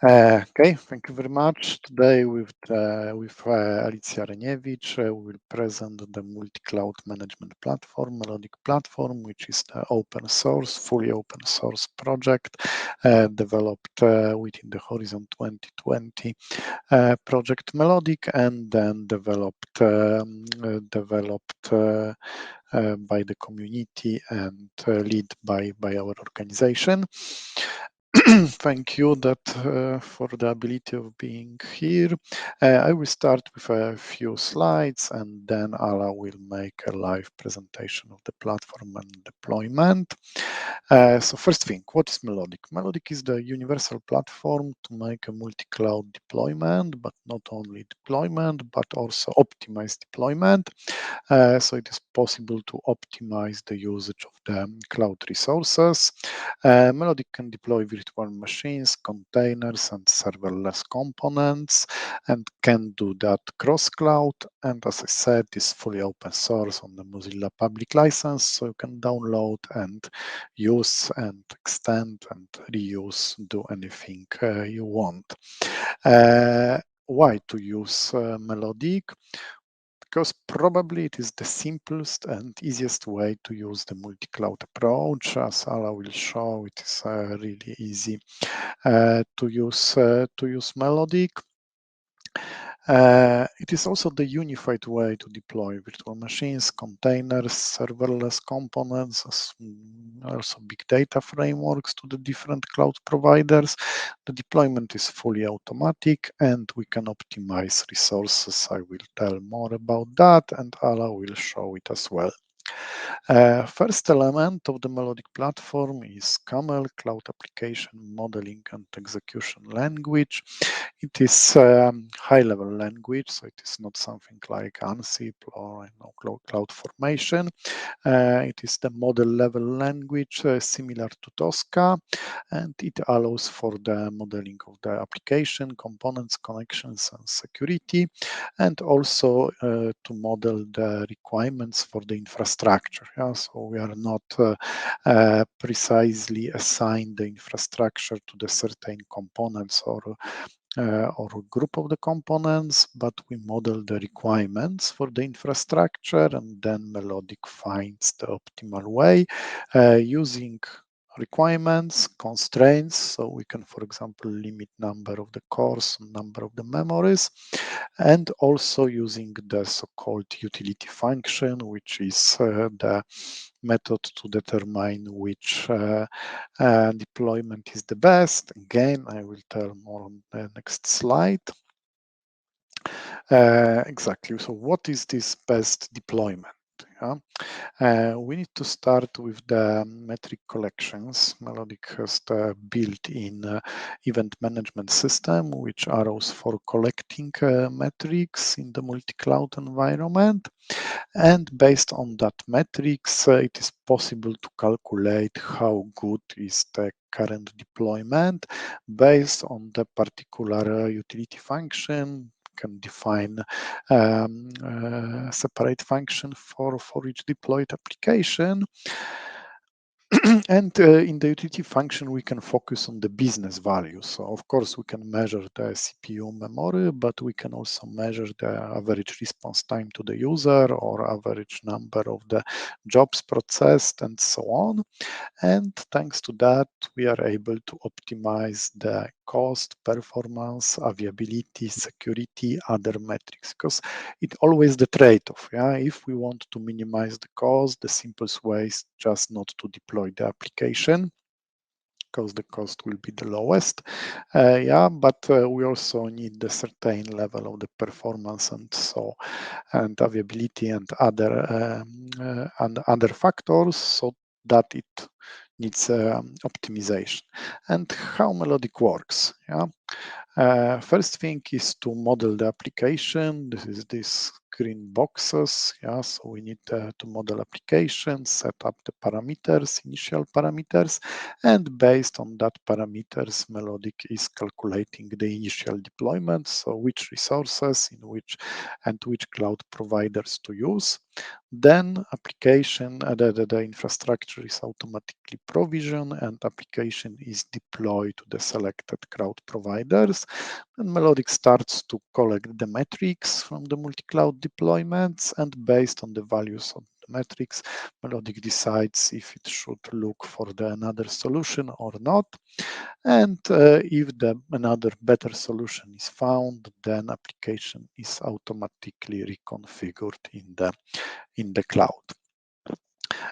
Okay, thank you very much. Today with Alicja Reniewicz, we will present the multi-cloud management platform, Melodic platform, which is the open source, fully open source project developed within the Horizon 2020 project Melodic, and then developed by the community and led by our organization. Thank you for the ability of being here. I will start with a few slides, and then Ala will make a live presentation of the platform and deployment. So first thing, what is Melodic? Melodic is the universal platform to make a multi-cloud deployment, but not only deployment, but also optimized deployment. So it is possible to optimize the usage of the cloud resources. Melodic can deploy virtual machines, containers, and serverless components, and can do that cross-cloud. And as I said, is fully open source on the Mozilla public license, so you can download and use and extend and reuse, do anything you want. Why to use Melodic? Because probably it is the simplest and easiest way to use the multi-cloud approach. As Ala will show, it is really easy to use Melodic. It is also the unified way to deploy virtual machines, containers, serverless components, also big data frameworks to the different cloud providers. The deployment is fully automatic, and we can optimize resources. I will tell more about that, and Ala will show it as well. First element of the Melodic platform is CAML, Cloud Application Modeling and Execution Language. It is high-level language, so it is not something like Ansible or CloudFormation. It is the model-level language similar to Tosca, and it allows for the modeling of the application, components, connections, and security, and also to model the requirements for the infrastructure. Yeah? So we are not precisely assigned the infrastructure to the certain components or a group of the components, but we model the requirements for the infrastructure, and then Melodic finds the optimal way using requirements, constraints, so we can, for example, limit number of the cores, number of the memories, and also using the so-called utility function, which is the method to determine which deployment is the best. Again, I will tell more on the next slide. Exactly. So what is this best deployment? Yeah? We need to start with the metric collections. Melodic has the built-in event management system, which allows for collecting metrics in the multi-cloud environment. And based on that metrics, it is possible to calculate how good is the current deployment based on the particular utility function. Can define separate function for each deployed application. And in the utility function, we can focus on the business value. So of course, we can measure the CPU memory, but we can also measure the average response time to the user or average number of the jobs processed and so on. And thanks to that, we are able to optimize the cost, performance, availability, security, other metrics, because it's always the trade-off. Yeah? If we want to minimize the cost, the simplest way is just not to deploy the application, because the cost will be the lowest. But we also need a certain level of the performance and availability and other factors, so that it needs optimization. And how Melodic works. Yeah? First thing is to model the application. This is this green boxes. Yeah, so we need to model applications, set up the parameters, initial parameters, and based on that parameters, Melodic is calculating the initial deployment, so which resources in which and which cloud providers to use. Then application, the infrastructure is automatically provisioned and application is deployed to the selected cloud providers. And Melodic starts to collect the metrics from the multi-cloud deployments, and based on the values of the metrics, Melodic decides if it should look for another solution or not. And if another better solution is found, then application is automatically reconfigured in the cloud.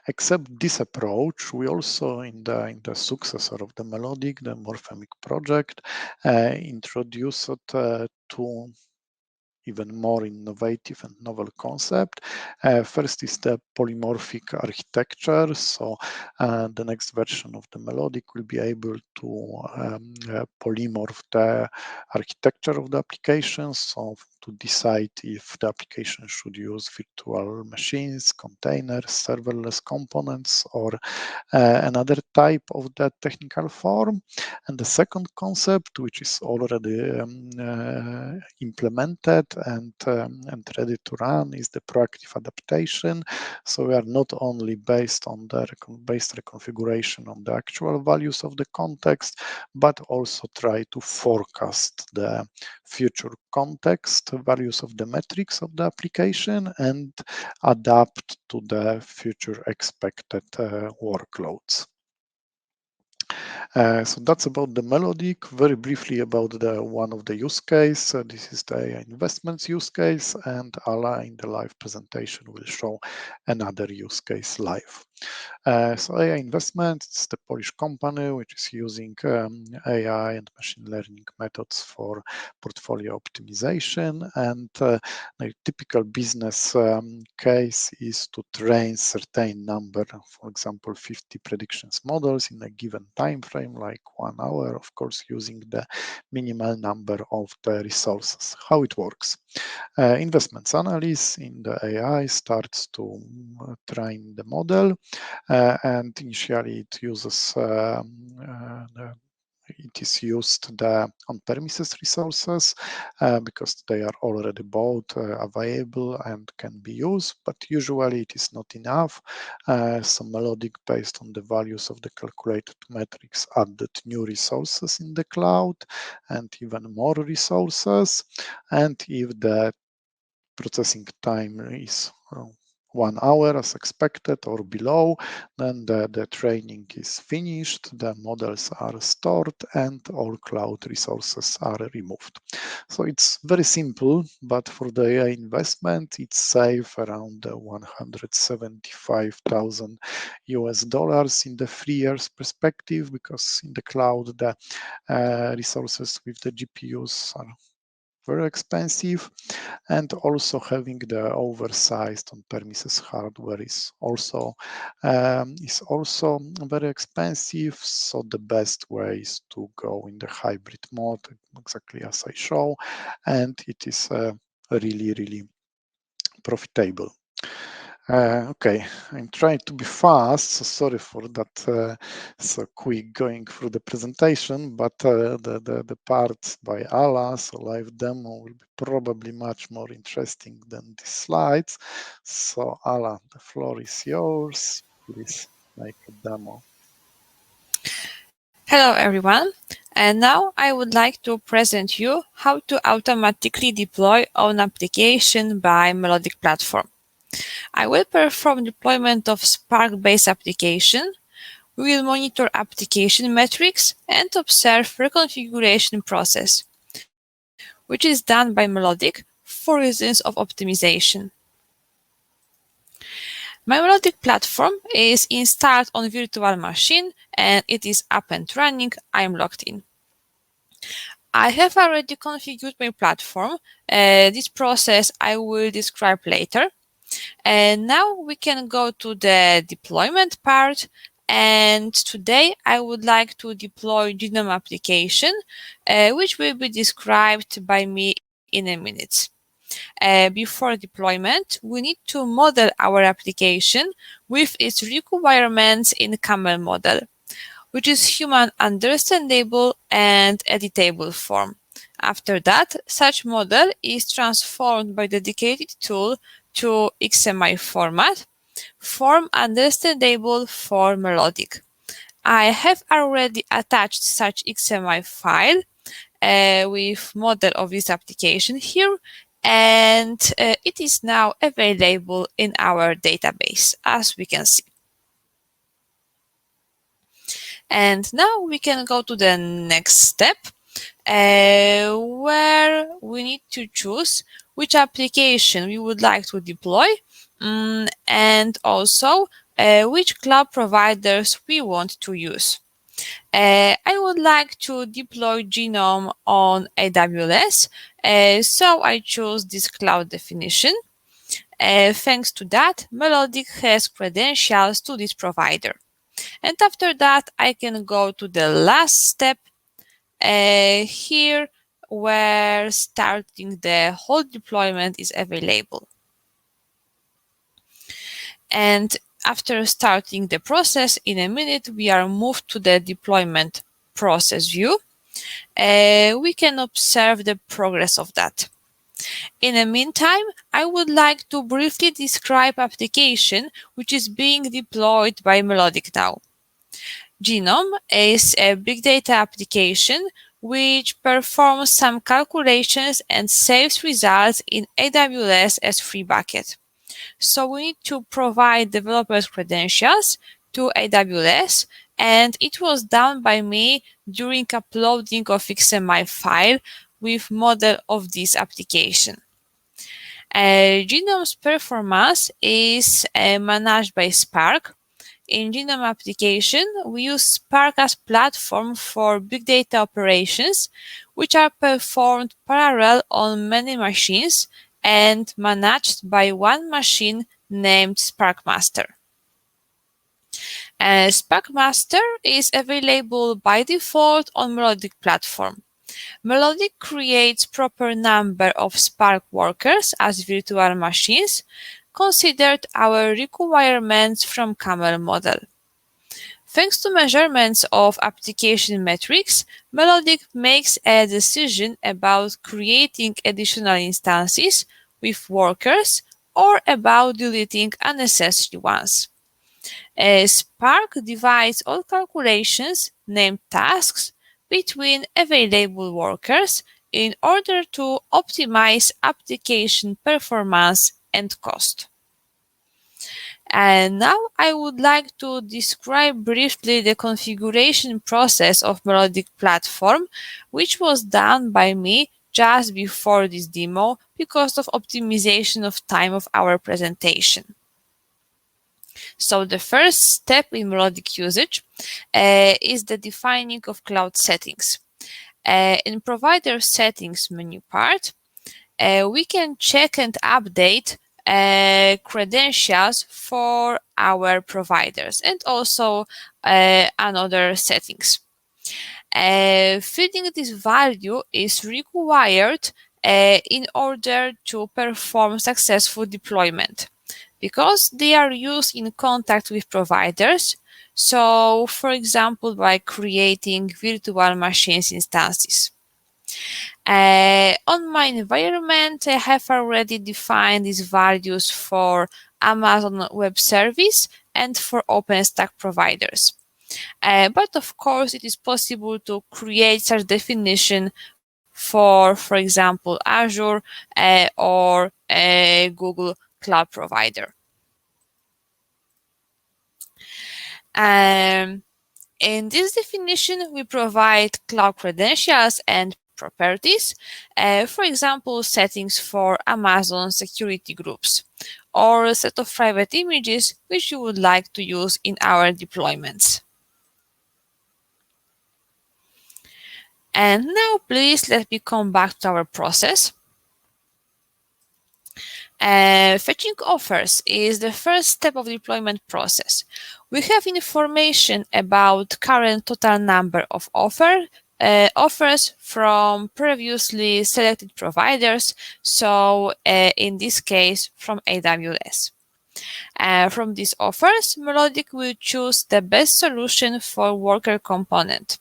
Except this approach, we also in the successor of the Melodic, the Morphemic project, introduced two even more innovative and novel concept. First is the polymorphic architecture. So the next version of the Melodic will be able to polymorph the architecture of the application. So to decide if the application should use virtual machines, containers, serverless components, or another type of that technical form. And the second concept, which is already implemented and ready to run, is the proactive adaptation. So we are not only based on the based reconfiguration on the actual values of the context, but also try to forecast the future context values of the metrics of the application and adapt to the future expected workloads. So that's about the Melodic. Very briefly about the one of the use case. This is the AI investments use case, and Ala in the live presentation will show another use case live. So AI Investment, it's the Polish company which is using AI and machine learning methods for portfolio optimization. And the typical business case is to train certain number, for example, 50 predictions models in a given time frame, like 1 hour, of course, using the minimal number of the resources. How it works? Investments analyst in the AI starts to train the model, and initially it uses it is used the on-premises resources because they are already bought, available, and can be used, but usually it is not enough. So Melodic, based on the values of the calculated metrics, added new resources in the cloud and even more resources. And if the processing time is 1 hour as expected or below, then the training is finished, the models are stored, and all cloud resources are removed. So it's very simple, but for the AI investment, it's safe around 175,000 US dollars in the 3 years perspective, because in the cloud, the resources with the GPUs are very expensive, and also having the oversized on-premises hardware is also very expensive. So the best way is to go in the hybrid mode, exactly as I show, and it is really profitable. Okay, I'm trying to be fast, so sorry for that so quick going through the presentation, but the part by Ala, so live demo, will be probably much more interesting than the slides. So Ala, the floor is yours. Please make a demo. Hello everyone, and now I would like to present you how to automatically deploy own application by Melodic platform. I will perform deployment of Spark-based application. We will monitor application metrics and observe reconfiguration process, which is done by Melodic for reasons of optimization. My Melodic platform is installed on virtual machine and it is up and running. I'm logged in. I have already configured my platform. This process I will describe later. And now we can go to the deployment part. And today I would like to deploy Genome application, which will be described by me in a minute. Before deployment, we need to model our application with its requirements in camel model, which is human understandable and editable form. After that, such model is transformed by dedicated tool to XML format, form understandable for melodic. I have already attached such XML file with model of this application here, and it is now available in our database, as we can see. And now we can go to the next step, where we need to choose which application we would like to deploy, and also which cloud providers we want to use. I would like to deploy Genome on AWS, so I choose this cloud definition. Thanks to that, Melodic has credentials to this provider. And after that, I can go to the last step here, where starting the whole deployment is available. And after starting the process, in a minute, we are moved to the deployment process view. We can observe the progress of that. In the meantime, I would like to briefly describe application which is being deployed by Melodic now. Genome is a big data application which performs some calculations and saves results in AWS S3 bucket. So we need to provide developers credentials to AWS, and it was done by me during uploading of XML file with model of this application. Genome's performance is managed by Spark. In Genome application, we use Spark as platform for big data operations, which are performed parallel on many machines and managed by one machine named Spark Master. Spark Master is available by default on Melodic platform. Melodic creates proper number of Spark workers as virtual machines, considered our requirements from camel model. Thanks to measurements of application metrics, Melodic makes a decision about creating additional instances with workers or about deleting unnecessary ones. Spark divides all calculations, named tasks, between available workers in order to optimize application performance and cost. And now I would like to describe briefly the configuration process of Melodic platform, which was done by me just before this demo because of optimization of time of our presentation. So the first step in Melodic usage is the defining of cloud settings. In provider settings menu part, we can check and update credentials for our providers and also another settings. Filling this value is required in order to perform successful deployment because they are used in contact with providers. So, for example, by creating virtual machines instances. On my environment, I have already defined these values for Amazon Web Service and for OpenStack providers. But of course, it is possible to create such definition for example, Azure or Google Cloud provider. In this definition, we provide cloud credentials and properties, for example, settings for Amazon security groups, or a set of private images which you would like to use in our deployments. And now, please let me come back to our process. Fetching offers is the first step of the deployment process. We have information about current total number of offers offers from previously selected providers, so in this case from AWS. From these offers, Melodic will choose the best solution for worker component.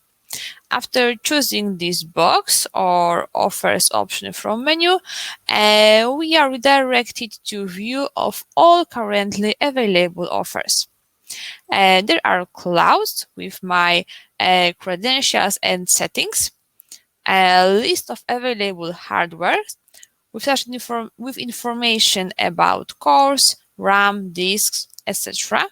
After choosing this box or offers option from menu, we are redirected to view of all currently available offers. There are clouds with my credentials and settings, a list of available hardware with information about cores, RAM, disks, etc.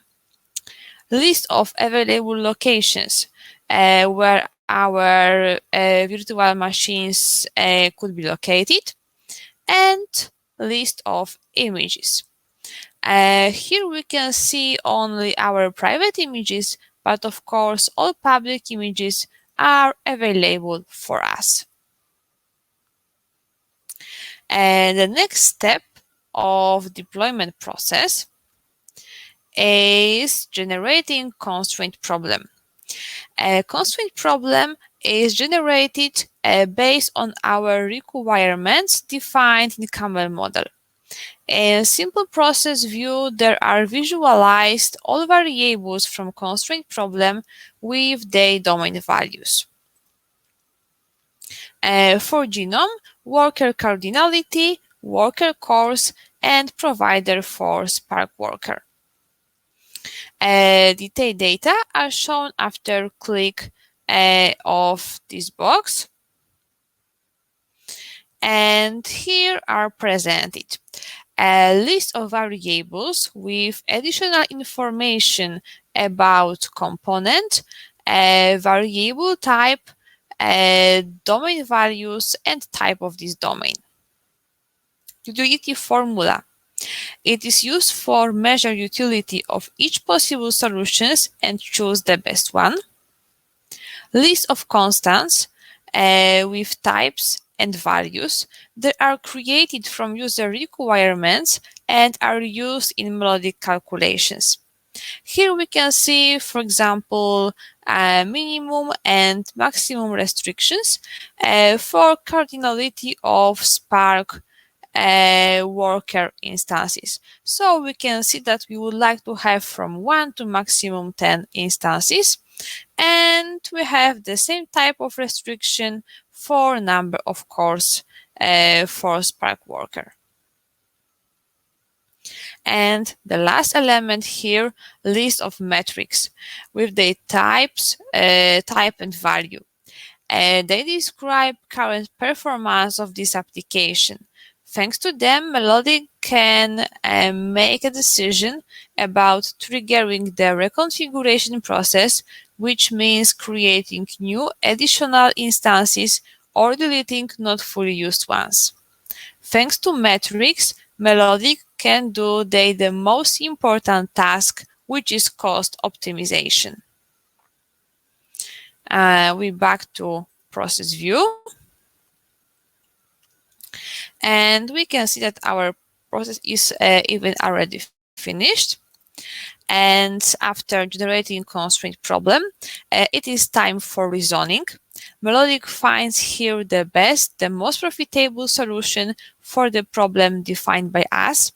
List of available locations where our virtual machines could be located, and list of images. Here we can see only our private images, but of course all public images are available for us. And the next step of deployment process is generating constraint problem. A constraint problem is generated based on our requirements defined in Camel model. In simple process view, there are visualized all variables from constraint problem with their domain values. For genome, worker cardinality, worker cores, and provider for Spark worker. Detailed data are shown after click of this box, and here are presented a list of variables with additional information about component, variable type, domain values, and type of this domain. Utility formula. It is used for measure utility of each possible solutions and choose the best one. List of constants with types and values that are created from user requirements and are used in melodic calculations. Here we can see, for example, minimum and maximum restrictions for cardinality of Spark worker instances. So we can see that we would like to have from 1 to maximum 10 instances, and we have the same type of restriction for number of cores for Spark worker. And the last element here, list of metrics with the types, type and value. They describe current performance of this application. Thanks to them, Melodic can make a decision about triggering the reconfiguration process, which means creating new additional instances or deleting not fully used ones. Thanks to metrics, Melodic can do the most important task, which is cost optimization. We're back to process view. And we can see that our process is even already finished. And after generating constraint problem, it is time for reasoning. Melodic finds here the best, the most profitable solution for the problem defined by us.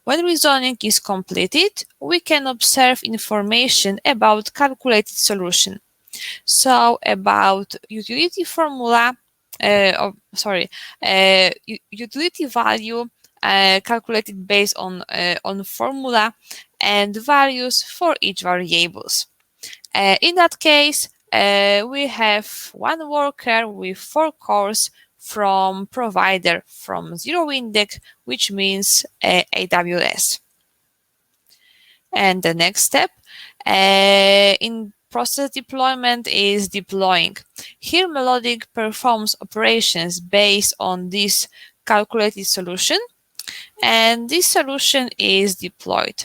When reasoning is completed, we can observe information about calculated solution. So about utility formula, utility value calculated based on formula and values for each variables. In that case, we have one worker with 4 cores from provider from zero index, which means AWS. And the next step in process deployment is deploying. Here, Melodic performs operations based on this calculated solution, and this solution is deployed.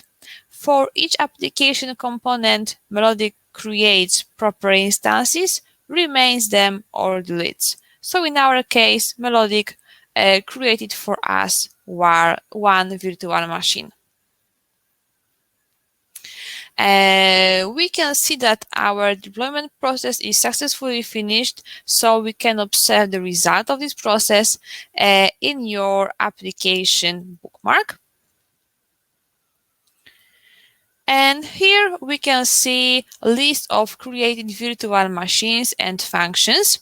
For each application component, Melodic creates proper instances, remains them, or deletes. So in our case, Melodic created for us one virtual machine. we can see that our deployment process is successfully finished, so we can observe the result of this process in your application bookmark. And here we can see a list of created virtual machines and functions.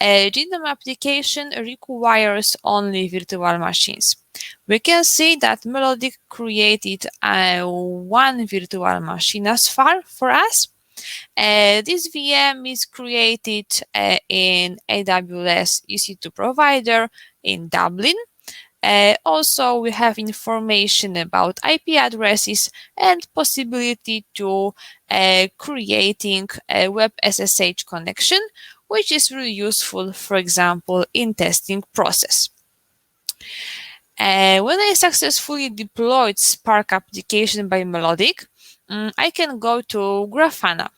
GNOME application requires only virtual machines. We can see that Melodic created one virtual machine as far for us. This VM is created in AWS EC2 provider in Dublin. Also, we have information about IP addresses and possibility to creating a web SSH connection, which is really useful, for example, in testing process. When I successfully deployed Spark application by Melodic, I can go to Grafana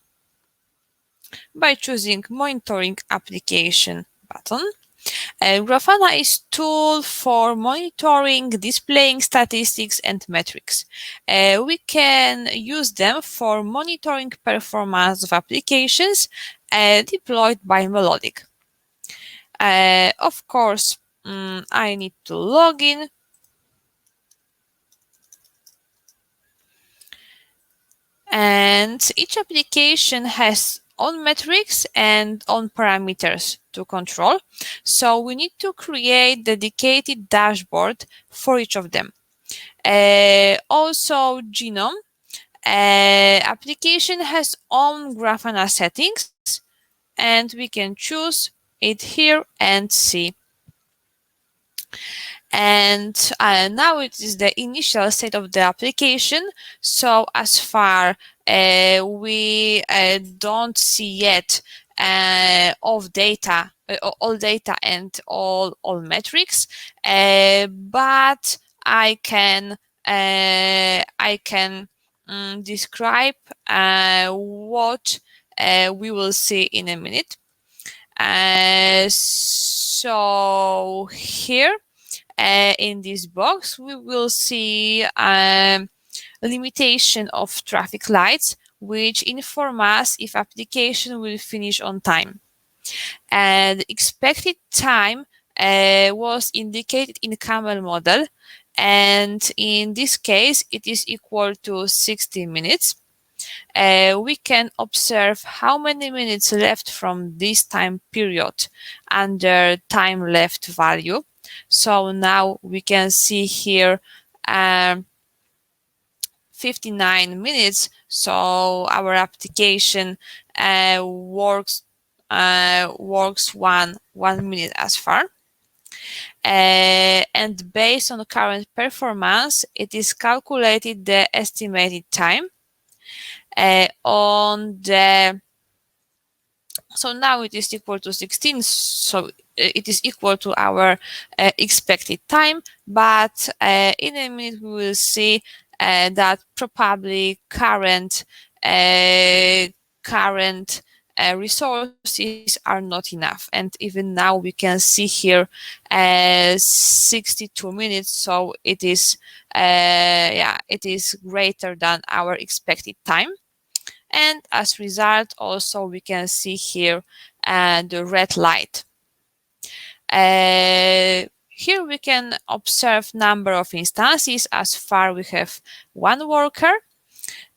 by choosing Monitoring Application button. Grafana is tool for monitoring, displaying statistics and metrics. We can use them for monitoring performance of applications deployed by Melodic. Of course, I need to log in. And each application has own metrics and own parameters to control. So we need to create dedicated dashboard for each of them. Also, GNOME application has own Grafana settings, and we can choose it here and see. And now it is the initial state of the application. So as far we don't see yet of data, all data and all metrics, but I can describe what we will see in a minute. So here in this box, we will see limitation of traffic lights, which inform us if application will finish on time. And expected time was indicated in camel model, and in this case, it is equal to 60 minutes. We can observe how many minutes left from this time period under time left value. So now we can see here 59 minutes. So our application works 1 minute as far. And based on current performance, it is calculated the estimated time so now it is equal to 16, so it is equal to our expected time, but in a minute we will see that probably current resources are not enough, and even now we can see here 62 minutes, so it is it is greater than our expected time. And as a result, also we can see here the red light. Here we can observe number of instances. As far we have one worker,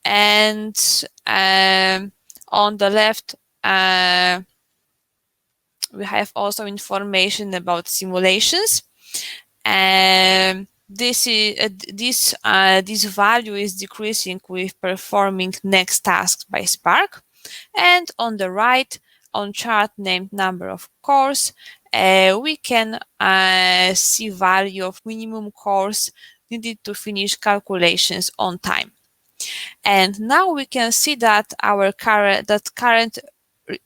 and on the left we have also information about simulations. This value is decreasing with performing next task by Spark. And on the right, on chart named number of cores, we can see value of minimum cores needed to finish calculations on time. And now we can see that our current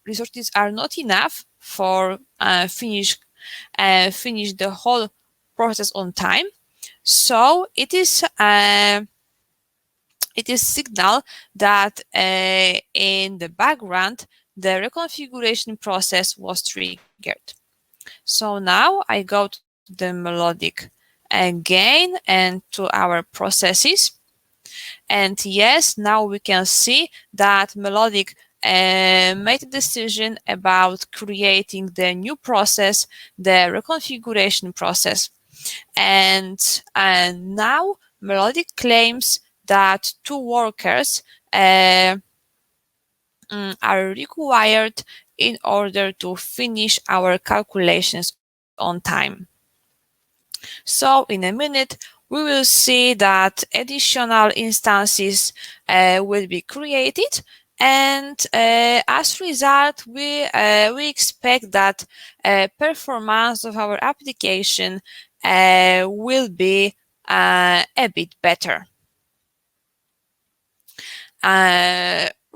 resources are not enough for finish the whole process on time. So it is signal that in the background the reconfiguration process was triggered. So now I go to the Melodic again and to our processes. And yes, now we can see that Melodic made a decision about creating the new process, the reconfiguration process. And now Melodic claims that 2 workers are required in order to finish our calculations on time. So in a minute, we will see that additional instances will be created, and as a result, we expect that performance of our application will be a bit better.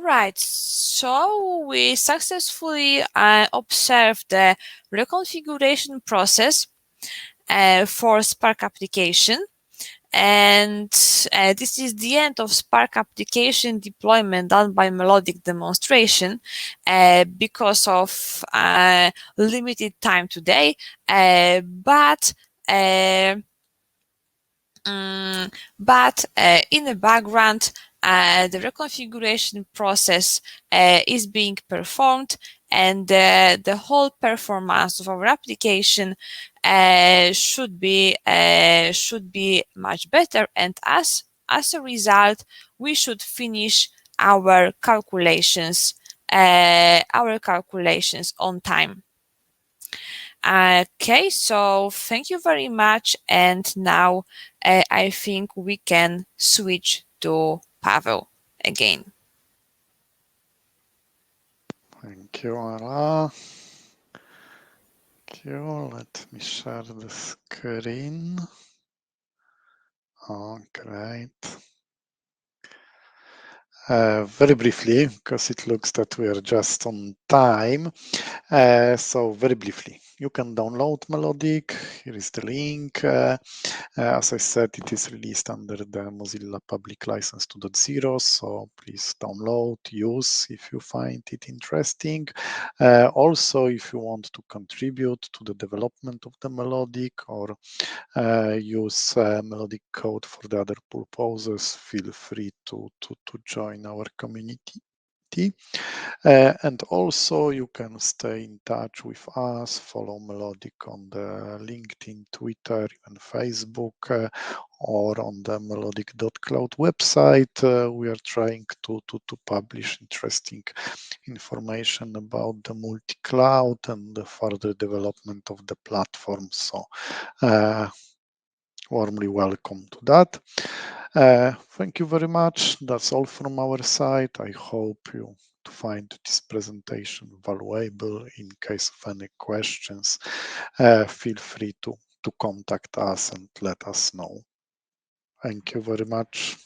Right, so we successfully observed the reconfiguration process for Spark application. And this is the end of Spark application deployment done by Melodic demonstration because of limited time today. But in the background, the reconfiguration process is being performed, and the whole performance of our application should be much better. And as a result, we should finish our calculations on time. Okay, so thank you very much. And now I think we can switch to Paweł again. Thank you, Ara. Thank you. Let me share the screen. Oh, great. Very briefly, because it looks that we are just on time. So very briefly, you can download Melodic. Here is the link. As I said, it is released under the Mozilla Public License 2.0, so please download, use if you find it interesting. Also, if you want to contribute to the development of the Melodic or use Melodic code for the other purposes, feel free to join our community. And also you can stay in touch with us, follow Melodic on the LinkedIn, Twitter, even Facebook, or on the melodic.cloud website. We are trying to publish interesting information about the multi-cloud and the further development of the platform. So warmly welcome to that. Thank you very much. That's all from our side. I hope you find this presentation valuable. In case of any questions, feel free to contact us and let us know. Thank you very much.